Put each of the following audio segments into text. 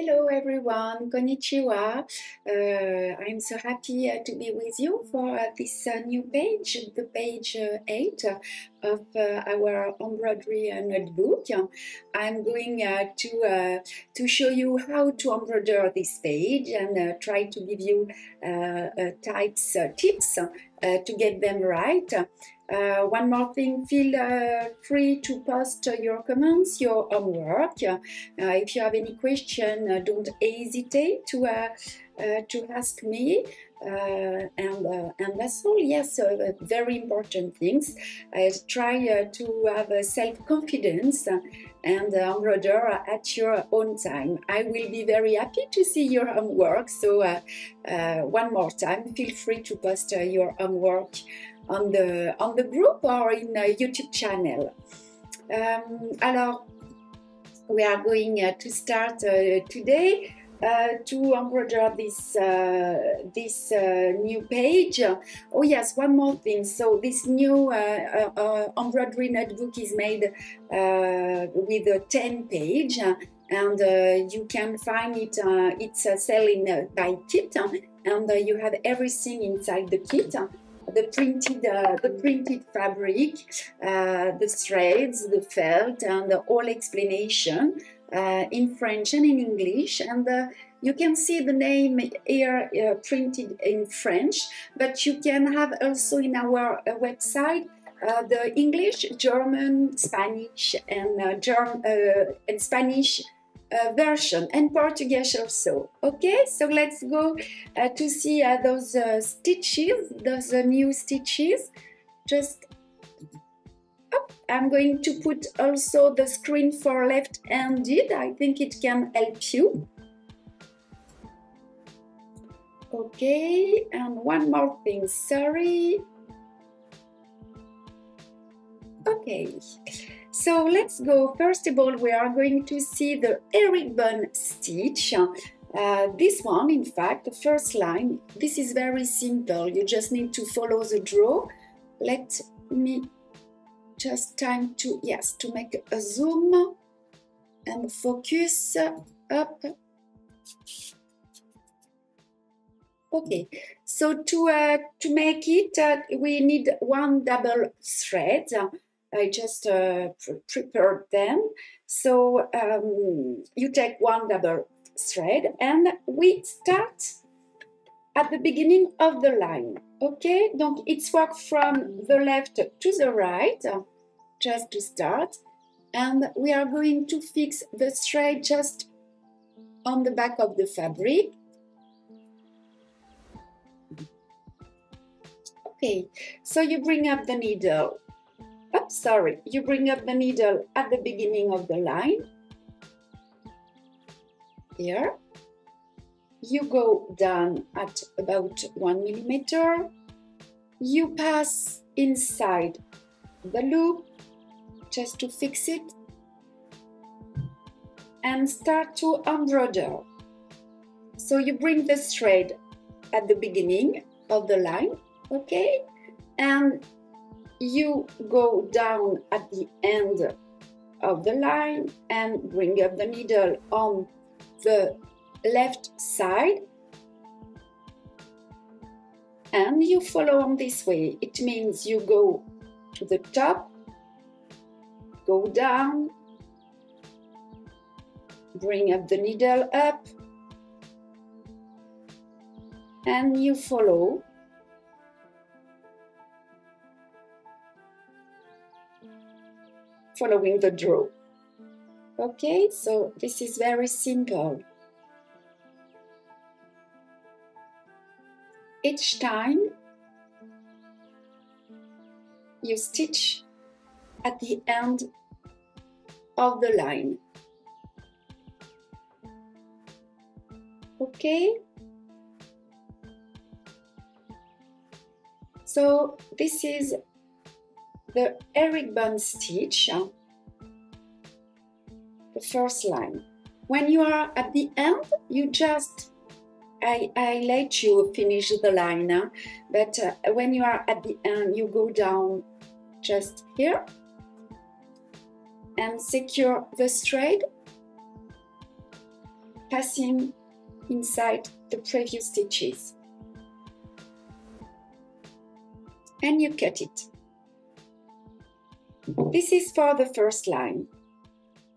Hello everyone, konnichiwa. I'm so happy to be with you for this new page, the page 8 of our embroidery notebook. I'm going to show you how to embroider this page and try to give you tips to get them right. One more thing, feel free to post your comments, your homework. If you have any question, don't hesitate to ask me. And that's all. Yes, very important things. Try to have self-confidence and embroider at your own time. I will be very happy to see your homework. So one more time, feel free to post your homework on the group or in a YouTube channel. Alors, we are going to start today to embroider this new page. Oh yes, one more thing. So this new embroidery notebook is made with a 10 page, and you can find it. It's selling by kit, and you have everything inside the kit. The printed fabric, the threads, the felt, and the whole explanation in French and in English. And you can see the name here printed in French, but you can have also in our website the English, German, Spanish, and Spanish version, and Portuguese also. Okay, so let's go to see those stitches, those new stitches. Just I'm going to put also the screen for left-handed. I think it can help you. Okay, and one more thing, sorry. Okay, so let's go. First of all, we are going to see the herringbone stitch. This one, in fact, the first line, this is very simple. You just need to follow the draw. Let me just time to, yes, to make a zoom and focus up. Okay, so to make it, we need one double thread. I just prepared them. So you take one double thread and we start at the beginning of the line. Okay, donc it's work from the left to the right, just to start. And we are going to fix the thread just on the back of the fabric. Okay, so you bring up the needle. Oh, sorry, you bring up the needle at the beginning of the line. Here. You go down at about 1 millimeter. You pass inside the loop just to fix it and start to embroider. So you bring the thread at the beginning of the line, okay? And you go down at the end of the line and bring up the needle on the left side, and you follow on this way. It means you go to the top, go down, bring up the needle up, and you follow. Following the draw. Okay, so this is very simple. Each time you stitch at the end of the line. Okay? So this is the herringbone stitch, the first line. When you are at the end, you just, I let you finish the line, but when you are at the end, you go down just here and secure the thread passing inside the previous stitches. And you cut it. This is for the first line.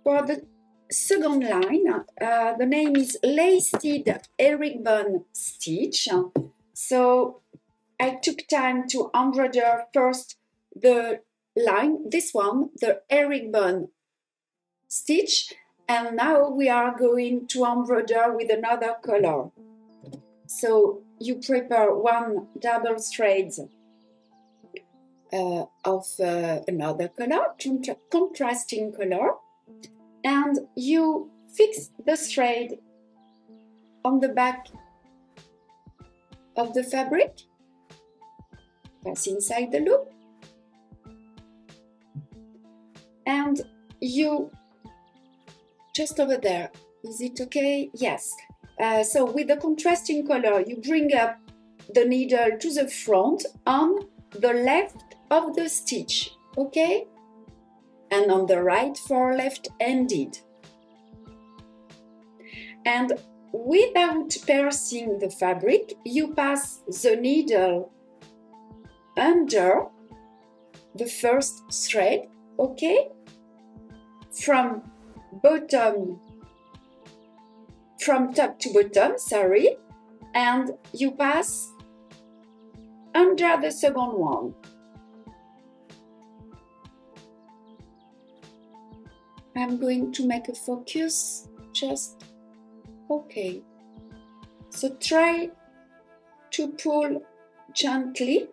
For the second line, the name is Laced Herringbone Stitch. So I took time to embroider first the line, this one, the herringbone stitch, and now we are going to embroider with another color. So you prepare one double thread of another color, contrasting color, and you fix the thread on the back of the fabric, pass inside the loop, and you just over there. Is it okay? Yes. So with the contrasting color, you bring up the needle to the front on the left of the stitch, okay? And on the right for left-handed. And without piercing the fabric, you pass the needle under the first thread, okay? From top to bottom, sorry, and you pass under the second one. I'm going to make a focus, just okay. So try to pull gently.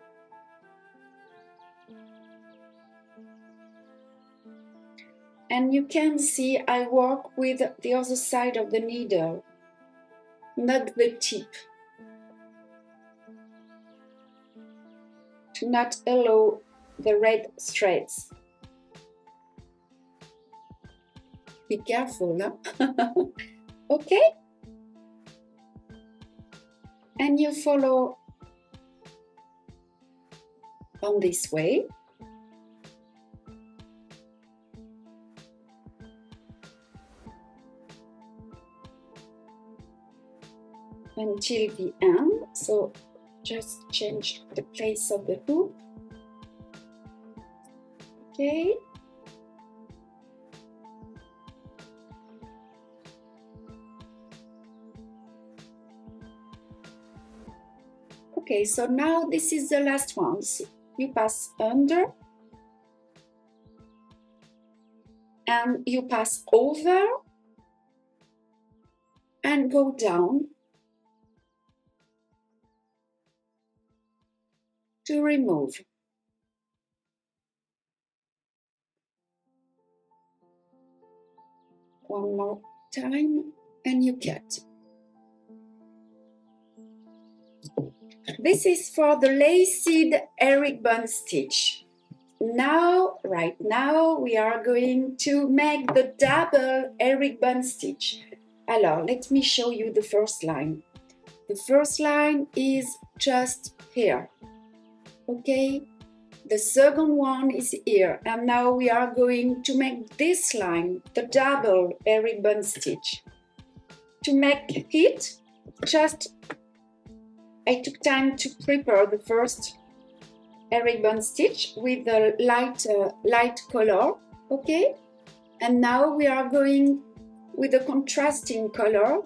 And you can see I work with the other side of the needle, not the tip, to not allow the red threads. Be careful, huh? Okay? And you follow on this way. Until the end, so just change the place of the hoop. Okay. Okay, so now this is the last one. So you pass under and you pass over and go down to remove. One more time and you cut. This is for the laced herringbone stitch. Now, right now, we are going to make the double herringbone stitch. Alors, let me show you the first line. The first line is just here. Okay, the second one is here, and now we are going to make this line, the double herringbone stitch. To make it, I took time to prepare the first herringbone stitch with the light color, okay? And now we are going with the contrasting color,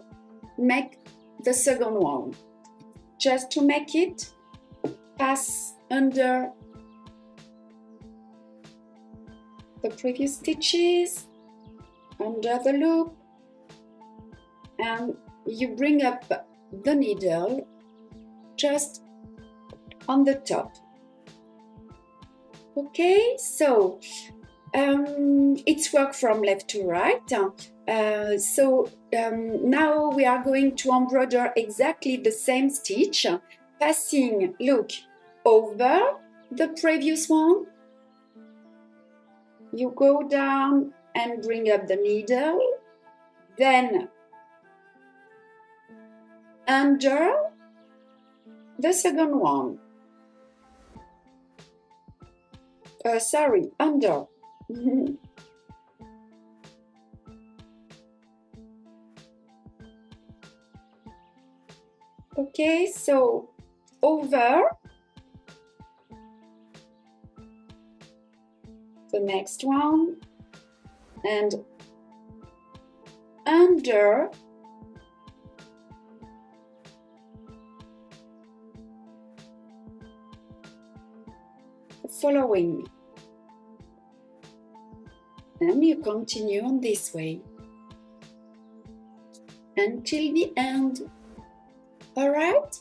make the second one. Just to make it, pass under the previous stitches, under the loop, and you bring up the needle just on the top. Okay, so it's work from left to right. Now we are going to embroider exactly the same stitch, passing, look, over the previous one. You go down and bring up the needle, then under the second one. Sorry, under. Okay, so over the next one and under the following. And you continue on this way until the end. All right?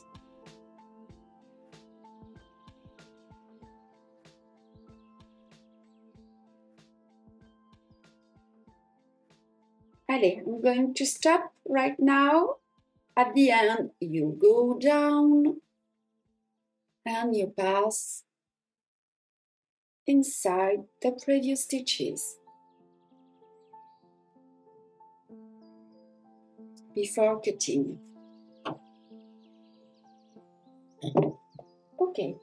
Allez, I'm going to stop right now. At the end, you go down and you pass inside the previous stitches before cutting. Okay.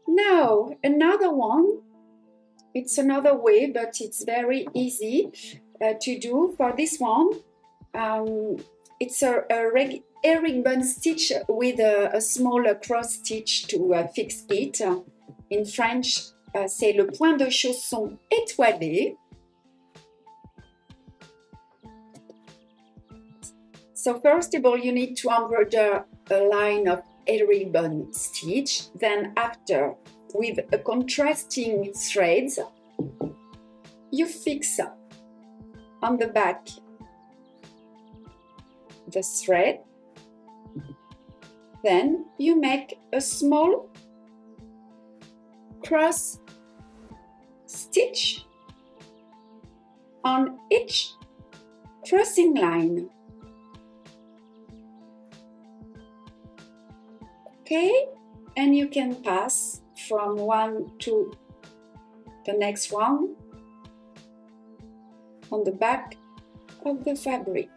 Now, another one. It's another way, but it's very easy to do. For this one, it's a herringbone stitch with a small cross stitch to fix it. In French, c'est le point de chausson étoilé. So first of all, you need to embroider a line of herringbone stitch. Then after, with a contrasting threads, you fix on the back the thread. Then you make a small cross stitch on each crossing line. Okay, and you can pass from one to the next one on the back of the fabric.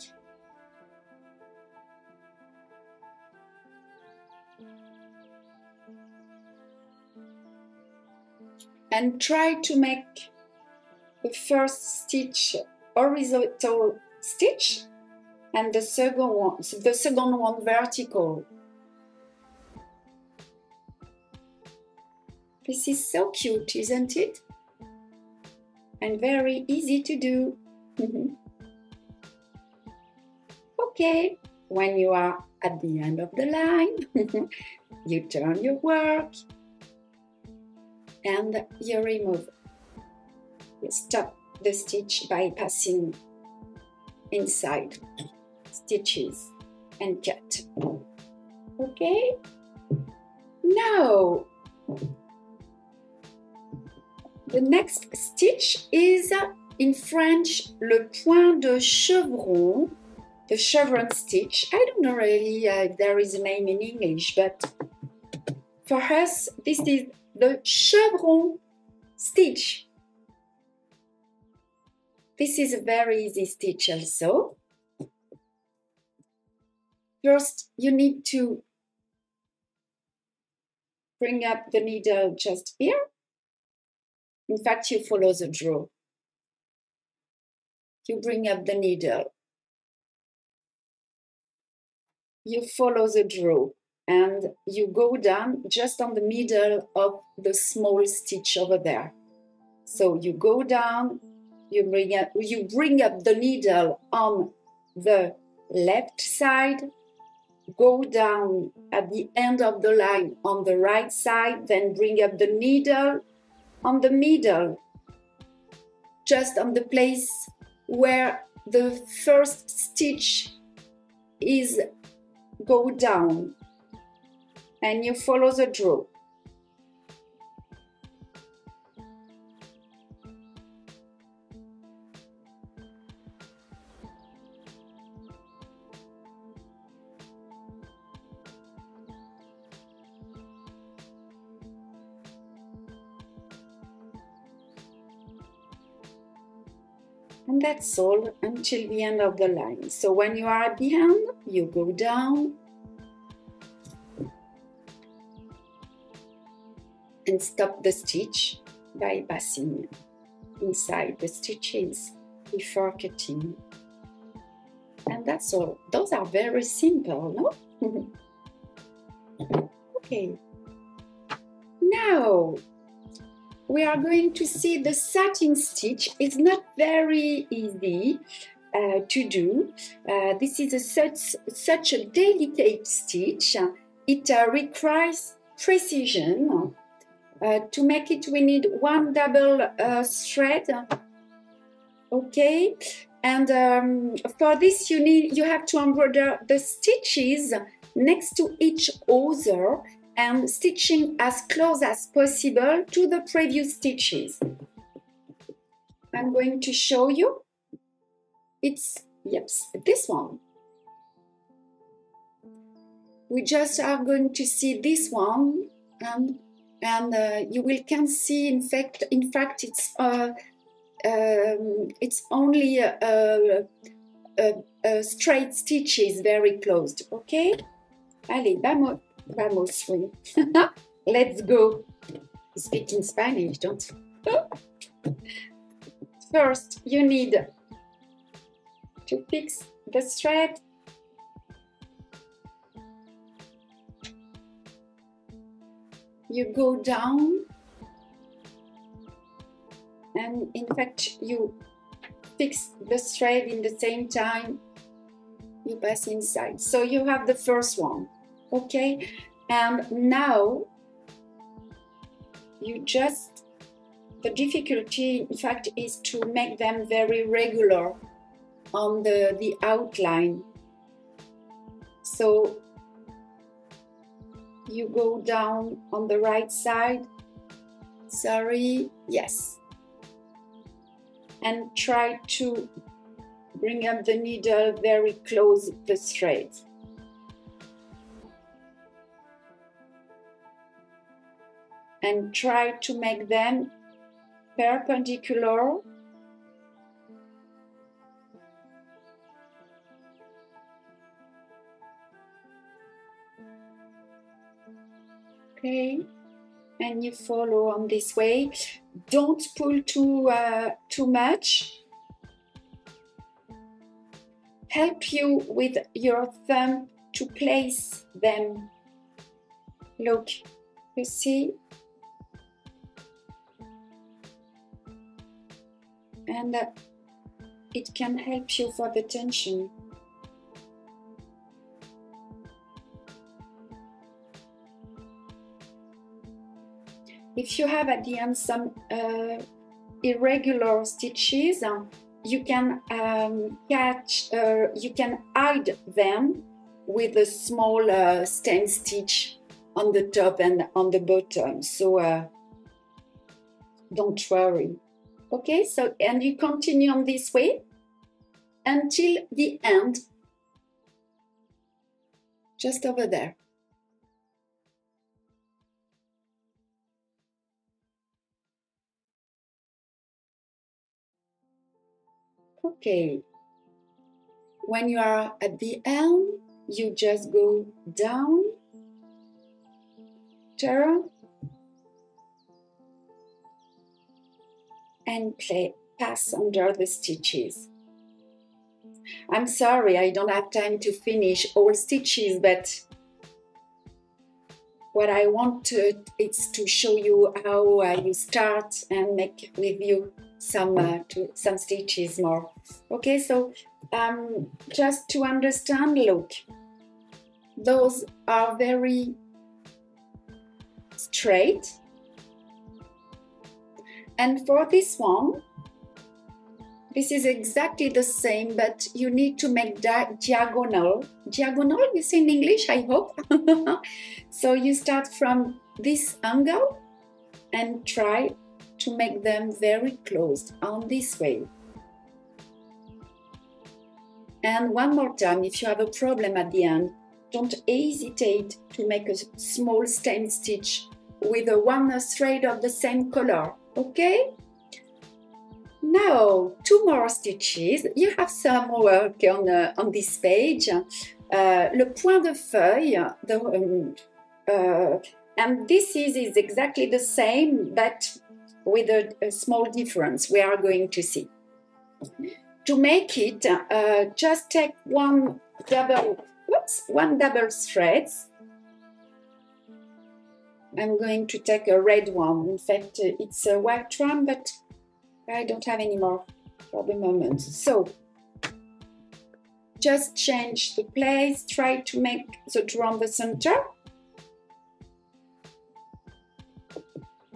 And try to make the first stitch horizontal stitch and the second one vertical. This is so cute, isn't it? And very easy to do. Okay, when you are at the end of the line, you turn your work and you remove. You stop the stitch by passing inside stitches and cut. Okay? Now, the next stitch is in French le point de chevron, the chevron stitch. I don't know really if there is a name in English, but for us, this is the chevron stitch. This is a very easy stitch also. First, you need to bring up the needle just here. In fact, you follow the draw. You bring up the needle. You follow the draw and you go down just on the middle of the small stitch over there. So you go down, you bring up the needle on the left side, go down at the end of the line on the right side, then bring up the needle on the middle, just on the place where the first stitch is go down, and you follow the draw. And that's all until the end of the line. So when you are at the end, you go down and stop the stitch by passing inside the stitches before cutting. And that's all. Those are very simple, no? Okay. Now we are going to see the satin stitch. It's not very easy to do. This is such a delicate stitch. It requires precision. To make it, we need one double thread. Okay, and for this you have to embroider the stitches next to each other and stitching as close as possible to the previous stitches. I'm going to show you. It's, yep, this one. We just are going to see this one, and you will can see, in fact it's only a straight stitches very closed. Okay, allez, vamos. Vamos, oui. Let's go. Speak in Spanish, don't you? First, you need to fix the thread. You go down, and in fact, you fix the thread in the same time you pass inside. So you have the first one. Okay, and now you just, the difficulty in fact is to make them very regular on the outline. So you go down on the right side, sorry, yes, and try to bring up the needle very close to the thread. And try to make them perpendicular. Okay, and you follow on this way. Don't pull too much. Help you with your thumb to place them. Look, you see? And it can help you for the tension. If you have at the end some irregular stitches, you can you can hide them with a small stem stitch on the top and on the bottom. So don't worry. Okay, so and you continue on this way until the end, just over there. Okay, when you are at the end, you just go down, turn, and pass under the stitches. I'm sorry, I don't have time to finish all stitches, but what I want is to show you how you start and make with you some stitches more. Okay, so just to understand, look, those are very straight. And for this one, this is exactly the same, but you need to make that diagonal. Diagonal, you say in English, I hope. So you start from this angle and try to make them very close on this way. And one more time, if you have a problem at the end, don't hesitate to make a small stem stitch with one thread of the same color. Okay? Now, 2 more stitches. You have some work on this page. Le point de feuille, and this is exactly the same, but with a small difference we are going to see. To make it, just take one double whoops, 1 double threads. I'm going to take a red one. In fact, it's a white one, but I don't have any more for the moment. So just change the place, try to make the drum the center.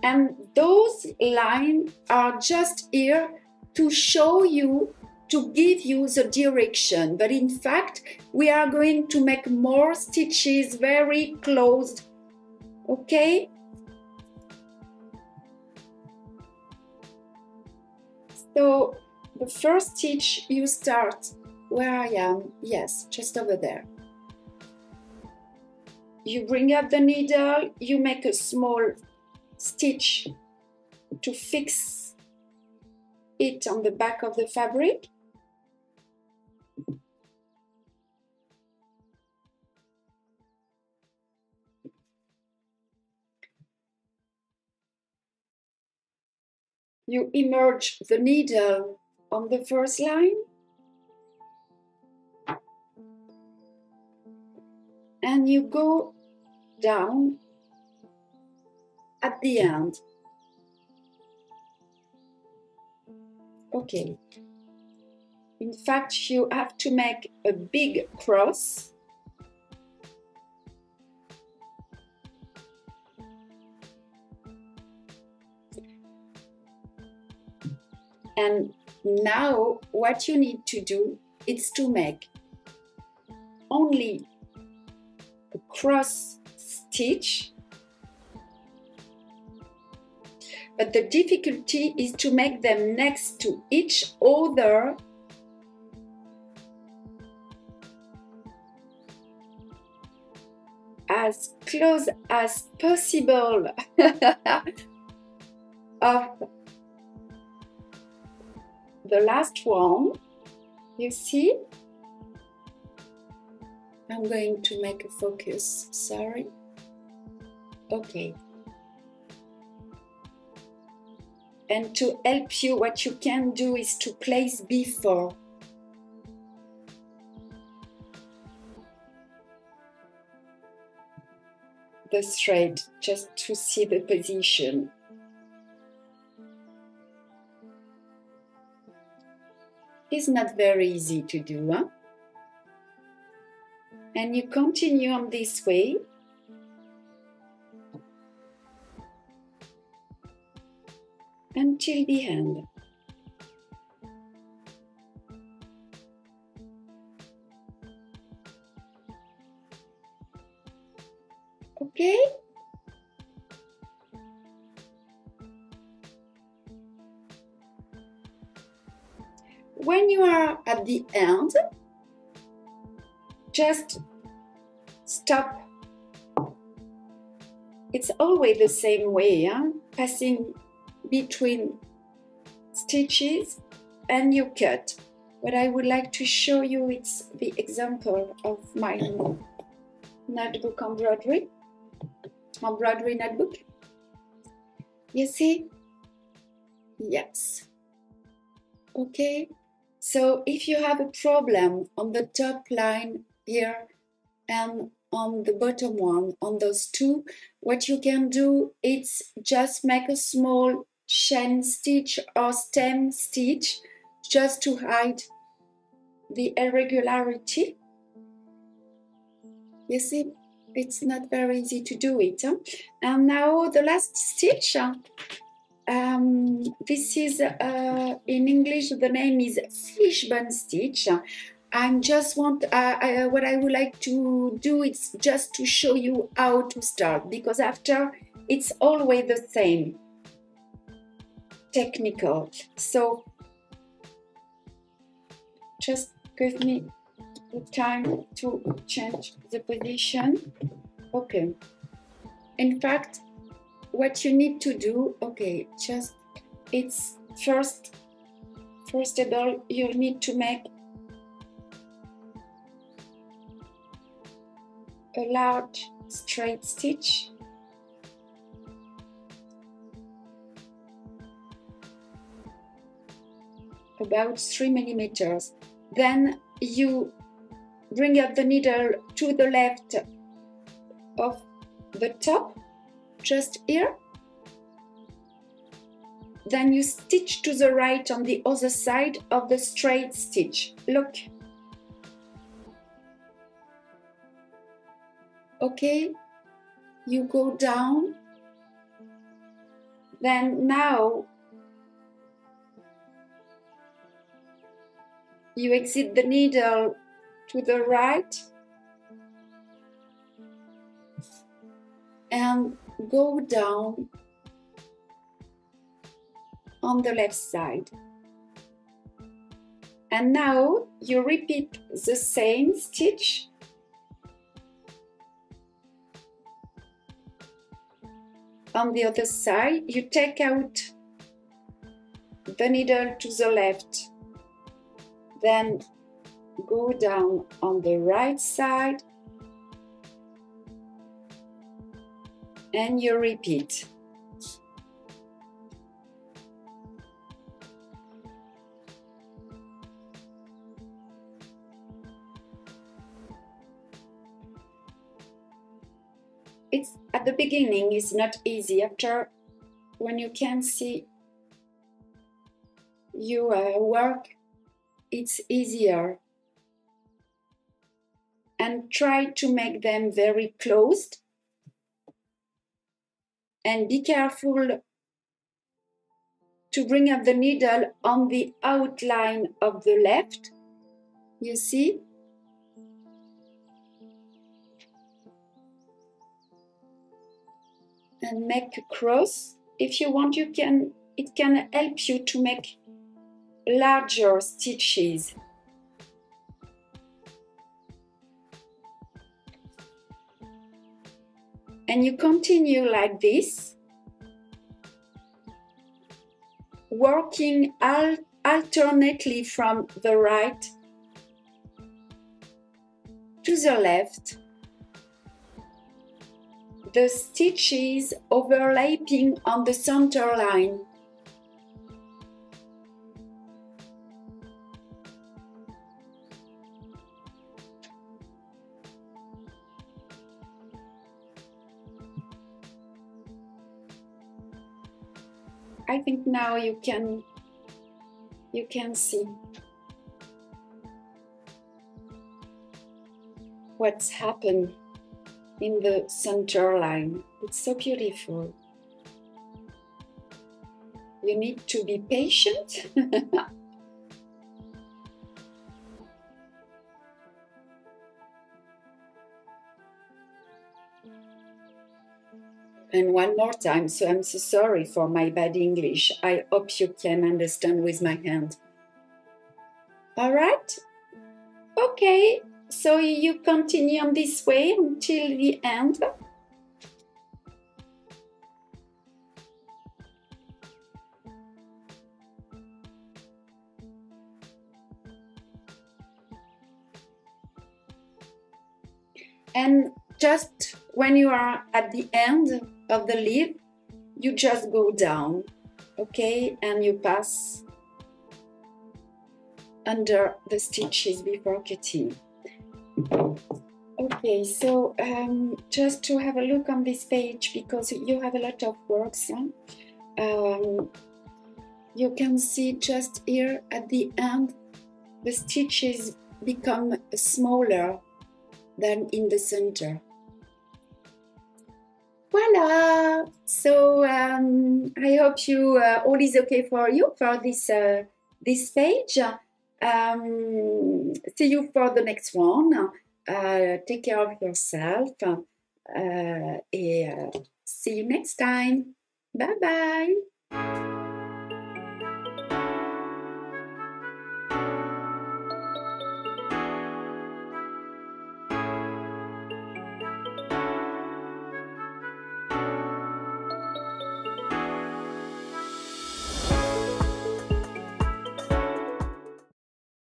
And those lines are just here to show you, to give you the direction. But in fact, we are going to make more stitches very close, okay? So the first stitch you start where I am, yes, just over there. You bring up the needle, you make a small stitch to fix it on the back of the fabric. You immerse the needle on the first line. And you go down at the end. Okay. In fact, you have to make a big cross. And now what you need to do is to make only a cross stitch, but the difficulty is to make them next to each other as close as possible of the last one. You see? I'm going to make a focus, sorry. Okay. And to help you, what you can do is to place before. The thread, just to see the position. It's not very easy to do, huh? And you continue on this way. Until the end. Okay? When you are at the end, just stop. It's always the same way, huh? Passing between stitches and you cut. What I would like to show you is the example of my notebook embroidery notebook. You see? Yes. Okay. So if you have a problem on the top line here and on the bottom one, on those two, what you can do is just make a small chain stitch or stem stitch just to hide the irregularity. You see, it's not very easy to do it. Huh? And now the last stitch. This is in English the name is Chevron Stitch. I'm just what I would like to do is just to show you how to start, because after it's always the same technical. So just give me the time to change the position. Okay. In fact, what you need to do, okay, just it's first of all, you need to make a large straight stitch. About 3 millimeters. Then you bring up the needle to the left of the top, just here. Then you stitch to the right on the other side of the straight stitch. Look. Okay, you go down. Then now you exit the needle to the right and go down on the left side. And now you repeat the same stitch on the other side. You take out the needle to the left, then go down on the right side and you repeat. It's at the beginning it's not easy. After, when you can see your work, it's easier. And try to make them very closed. And be careful to bring up the needle on the outline of the left. You see? And make a cross. If you want, you can. It can help you to make larger stitches. And you continue like this, working alternately from the right to the left, the stitches overlapping on the center line. I think now you can see what's happened in the center line. It's so beautiful. You need to be patient. And one more time, so I'm so sorry for my bad English. I hope you can understand with my hand. All right? Okay, so you continue on this way until the end. And just when you are at the end of the leaf, you just go down, okay? And you pass under the stitches before cutting. Okay, so just to have a look on this page, because you have a lot of works, you can see just here at the end, the stitches become smaller than in the center. Voila! So I hope you all is okay for you for this this page. See you for the next one. Take care of yourself. And see you next time. Bye bye.